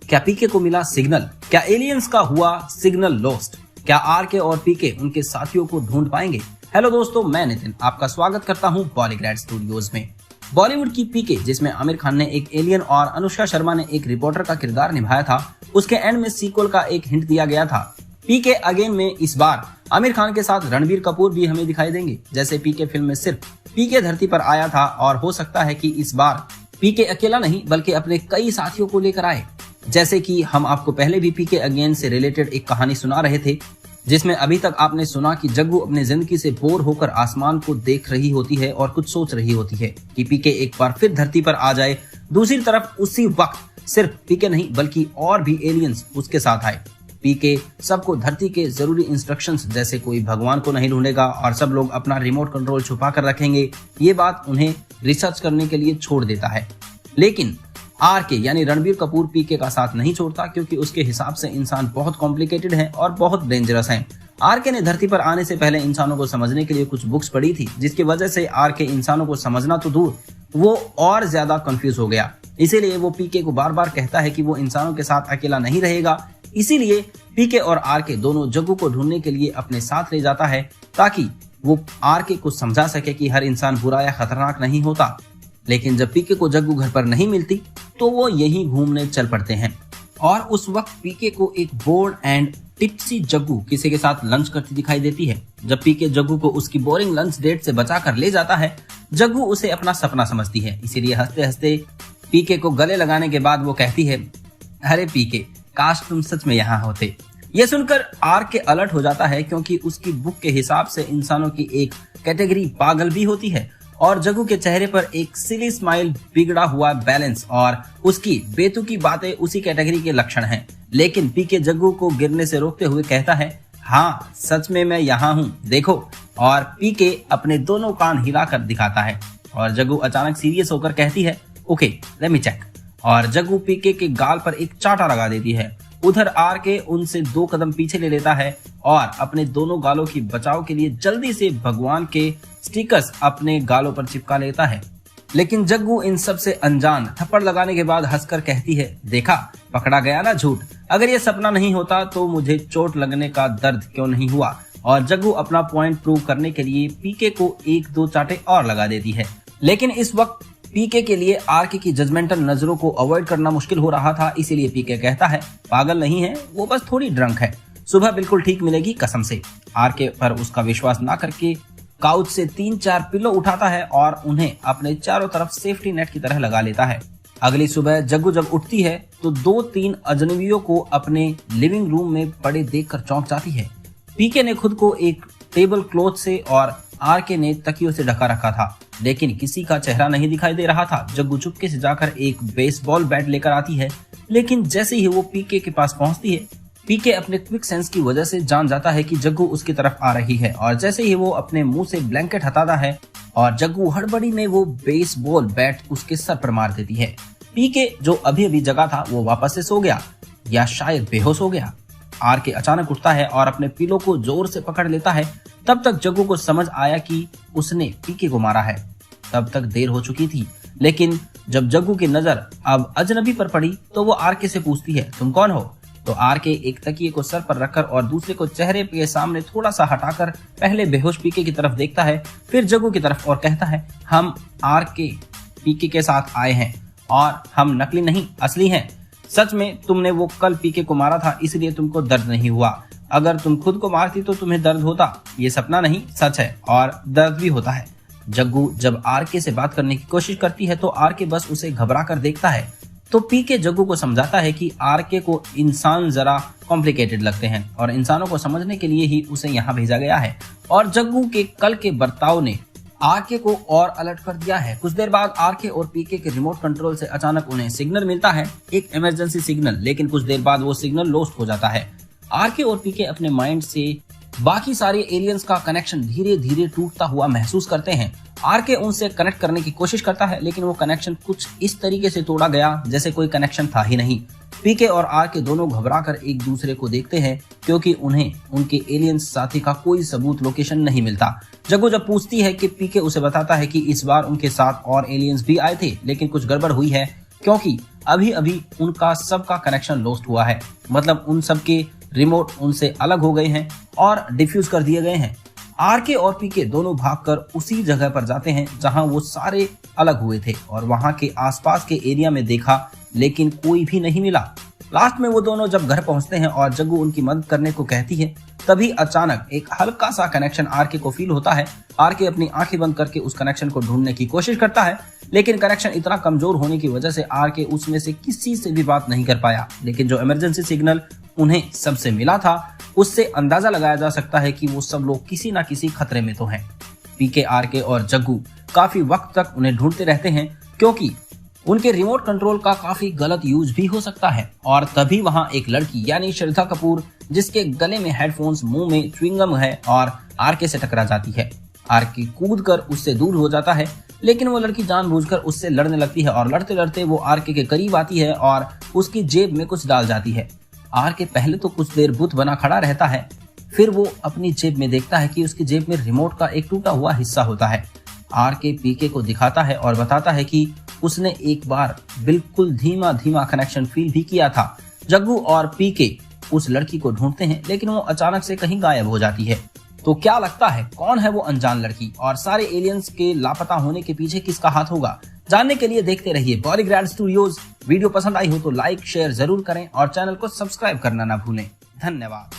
क्या पीके को मिला सिग्नल? क्या एलियंस का हुआ सिग्नल लॉस्ट? क्या आरके और पीके उनके साथियों को ढूंढ पाएंगे? हेलो दोस्तों, मैं नितिन आपका स्वागत करता हूं बॉलीग्रैड स्टूडियोज में। बॉलीवुड की पीके, जिसमें आमिर खान ने एक एलियन और अनुष्का शर्मा ने एक रिपोर्टर का किरदार निभाया था, उसके एंड में सीक्वल का एक हिंट दिया गया था। पीके अगेन में इस बार आमिर खान के साथ रणबीर कपूर भी हमें दिखाई देंगे। जैसे पीके फिल्म में सिर्फ पीके धरती पर आया था, और हो सकता है कि इस बार पीके अकेला नहीं बल्कि अपने कई साथियों को लेकर आए। जैसे कि हम आपको पहले भी पीके अगेन से रिलेटेड एक कहानी सुना रहे थे, जिसमें अभी तक आपने सुना कि जग्गू अपनी जिंदगी से बोर होकर आसमान को देख रही होती है और कुछ सोच रही होती है कि पीके एक बार फिर धरती पर आ जाए। दूसरी तरफ उसी वक्त सिर्फ पीके नहीं बल्कि और भी एलियंस उसके साथ आए। पीके सबको धरती के जरूरी इंस्ट्रक्शंस, जैसे कोई भगवान को नहीं ढूंढेगा और सब लोग अपना रिमोट कंट्रोल छुपा कर रखेंगे, ये बात उन्हें रिसर्च करने के लिए छोड़ देता है। लेकिन आरके यानी रणबीर कपूर पीके का साथ नहीं छोड़ता, क्योंकि उसके हिसाब से इंसान बहुत कॉम्प्लिकेटेड है और बहुत डेंजरस है। आरके ने धरती पर आने से पहले इंसानों को समझने के लिए कुछ बुक्स पढ़ी थी, जिसकी वजह से आरके इंसानों को समझना तो दूर, वो और ज्यादा कंफ्यूज हो गया। इसीलिए वो पीके को बार बार कहता है कि वो इंसानों के साथ अकेला नहीं रहेगा। इसीलिए पीके और आरके दोनों जग्गू को ढूंढने के लिए अपने साथ ले जाता है, ताकि वो आरके को समझा सके कि हर इंसान बुरा या खतरनाक नहीं होता। लेकिन जब पीके को जग्गू घर पर नहीं मिलती तो वो यहीं घूमने चल पड़ते हैं। और उस वक्त पीके को एक बोर्ड एंड टिप्सी जग्गू किसी के साथ लंच करती दिखाई देती है। जब पीके जग्गू को उसकी बोरिंग लंच डेट से बचाकर ले जाता है, जग्गू उसे अपना सपना समझती है। इसीलिए हंसते हंसते पीके को गले लगाने के बाद वो कहती है, अरे पीके, काश तुम सच में यहाँ होते। ये सुनकर आरके अलर्ट हो जाता है, क्योंकि उसकी बुक के हिसाब से इंसानों की एक कैटेगरी पागल भी होती है, और जग्गू के चेहरे पर एक सिली स्माइल, बिगड़ा हुआ बैलेंस और उसकी बेतुकी बातें उसी कैटेगरी के लक्षण हैं। लेकिन पीके जग्गू को गिरने से रोकते हुए कहता है, हाँ सच में मैं यहाँ हूँ, देखो। और पीके अपने दोनों कान हिलाकर दिखाता है, और जग्गू अचानक सीरियस होकर कहती है, ओके लेट मी चेक। और जग्गू पीके के गाल पर एक चांटा लगा देती है। उधर आरके उनसे 2 कदम पीछे ले लेता है और अपने दोनों गालों की बचाव के लिए जल्दी से भगवान के स्टिकर्स अपने गालों पर चिपका लेता है। लेकिन जग्गू इन सब से अनजान थप्पड़ लगाने के बाद हंसकर कहती है, देखा, पकड़ा गया ना झूठ। अगर ये सपना नहीं होता तो मुझे चोट लगने का दर्द क्यों नहीं हुआ। और जग्गू अपना पॉइंट प्रूव करने के लिए पीके को 1-2 चांटे और लगा देती है। लेकिन इस वक्त पीके के लिए आरके की जजमेंटल नजरों को अवॉइड करना मुश्किल हो रहा था। इसीलिए पीके कहता है, पागल नहीं है, वो बस थोड़ी ड्रंक है, सुबह बिल्कुल ठीक मिलेगी कसम से। आरके पर उसका विश्वास ना करके काउच से 3-4 पिलो उठाता है और उन्हें अपने चारों तरफ सेफ्टी नेट की तरह लगा लेता है। अगली सुबह जग्गू जब उठती है तो 2-3 अजनबियों को अपने लिविंग रूम में पड़े देखकर चौंक जाती है। पीके ने खुद को एक टेबल क्लॉथ से और आरके ने तकियों से ढका रखा था, लेकिन किसी का चेहरा नहीं दिखाई दे रहा था। जग्गू चुपके से जाकर एक बेसबॉल बैट लेकर आती है, लेकिन जैसे ही वो पीके के पास पहुंचती है, पीके अपने क्विक सेंस की वजह से जान जाता है कि जग्गू उसकी तरफ आ रही है। और जैसे ही वो अपने मुंह से ब्लैंकेट हटाता है और जग्गू हड़बड़ी में वो बेसबॉल बैट उसके सर पर मार देती है। पीके जो अभी अभी जगा था वो वापस से सो गया, या शायद बेहोश हो गया। आरके अचानक उठता है और अपने पिलो को जोर से पकड़ लेता है। तब तक जग्गू को समझ आया कि उसने पीके को मारा है। तब तक देर हो चुकी थी। लेकिन जब जग्गू की नजर अब अजनबी पर पड़ी तो वो आरके से पूछती है, तुम कौन हो? तो आरके एक तकिए को सर पर रखकर और दूसरे को चेहरे के सामने थोड़ा सा हटाकर पहले बेहोश पीके की तरफ देखता है, फिर जग्गू की तरफ, और कहता है, हम आरके पीके के साथ आए हैं और हम नकली नहीं असली हैं। सच में तुमने वो कल पीके को मारा था, इसलिए तुमको दर्द नहीं हुआ। अगर तुम खुद को मारती तो तुम्हें दर्द होता। ये सपना नहीं, सच है, और दर्द भी होता है। जग्गू जब आरके से बात करने की कोशिश करती है तो आरके बस उसे घबरा कर देखता है। तो पीके जग्गू को समझाता है कि आरके को इंसान जरा कॉम्प्लिकेटेड लगते हैं और इंसानों को समझने के लिए ही उसे यहाँ भेजा गया है। और जग्गू के कल के बर्ताव ने आरके को और अलर्ट कर दिया है। कुछ देर बाद आरके और पीके के रिमोट कंट्रोल से अचानक उन्हें सिग्नल मिलता है, एक इमरजेंसी सिग्नल। लेकिन कुछ देर बाद वो सिग्नल लॉस्ट हो जाता है। आरके और पीके अपने माइंड से बाकी सारे एलियंस का कनेक्शन धीरे धीरे टूटता हुआ महसूस करते हैं। आरके उनसे कनेक्ट करने की कोशिश करता है, लेकिन वो कनेक्शन कुछ इस तरीके से तोड़ा गया जैसे कोई कनेक्शन था ही नहीं। पीके और आरके दोनों घबरा कर एक दूसरे को देखते हैं, क्योंकि उन्हें उनके एलियन साथी का कोई सबूत लोकेशन नहीं मिलता। जग्गू जब पूछती है कि पीके उसे बताता है कि इस बार उनके साथ और एलियंस भी आए थे, लेकिन कुछ गड़बड़ हुई है। क्योंकि अभी अभी उनका सबका कनेक्शन लॉस्ट हुआ है। मतलब उन सबके रिमोट उनसे अलग हो गए हैं और डिफ्यूज कर दिए गए हैं। आरके और पीके दोनों भागकर उसी जगह पर जाते हैं जहां वो सारे अलग हुए थे और वहां के आसपास के एरिया में देखा, लेकिन कोई भी नहीं मिला। लास्ट में वो दोनों जब घर पहुंचते हैं और जग्गू उनकी मदद करने को कहती है, तभी अचानक एक हल्का सा कनेक्शन आरके को फील होता है। आरके अपनी आंखें बंद करके उस कनेक्शन को ढूंढने की कोशिश करता है, लेकिन कनेक्शन इतना कमजोर होने की वजह से आरके उसमें से किसी से भी बात नहीं कर पाया। लेकिन जो इमरजेंसी सिग्नल उन्हें सबसे मिला था, उससे अंदाजा लगाया जा सकता है कि वो सब लोग किसी ना किसी खतरे में तो हैं। पीके, आरके और जग्गू काफी वक्त तक उन्हें ढूंढते रहते हैं, क्योंकि उनके रिमोट कंट्रोल का काफी गलत यूज भी हो सकता है। और तभी वहां एक लड़की यानी श्रद्धा कपूर, जिसके गले में हेडफोन्स, मुंह में च्युइंगम है, और आरके से टकरा जाती है। आरके कूदकर उससे दूर हो जाता है, लेकिन वो लड़की जानबूझकर उससे लड़ने लगती है और लड़ते लड़ते वो आरके के करीब आती है और उसकी जेब में कुछ डाल जाती है। आरके पहले तो कुछ देर बुत बना खड़ा रहता है, फिर वो अपनी जेब में देखता है कि उसकी जेब में रिमोट का एक टूटा हुआ हिस्सा होता है। आरके पीके को दिखाता है और बताता है कि उसने एक बार बिल्कुल धीमा धीमा कनेक्शन फील भी किया था। जग्गू और पीके उस लड़की को ढूंढते हैं, लेकिन वो अचानक से कहीं गायब हो जाती है। तो क्या लगता है, कौन है वो अनजान लड़की और सारे एलियंस के लापता होने के पीछे किसका हाथ होगा? जानने के लिए देखते रहिए बॉलीग्रैड स्टूडियोज। वीडियो पसंद आई हो तो लाइक शेयर जरूर करें और चैनल को सब्सक्राइब करना ना भूलें। धन्यवाद।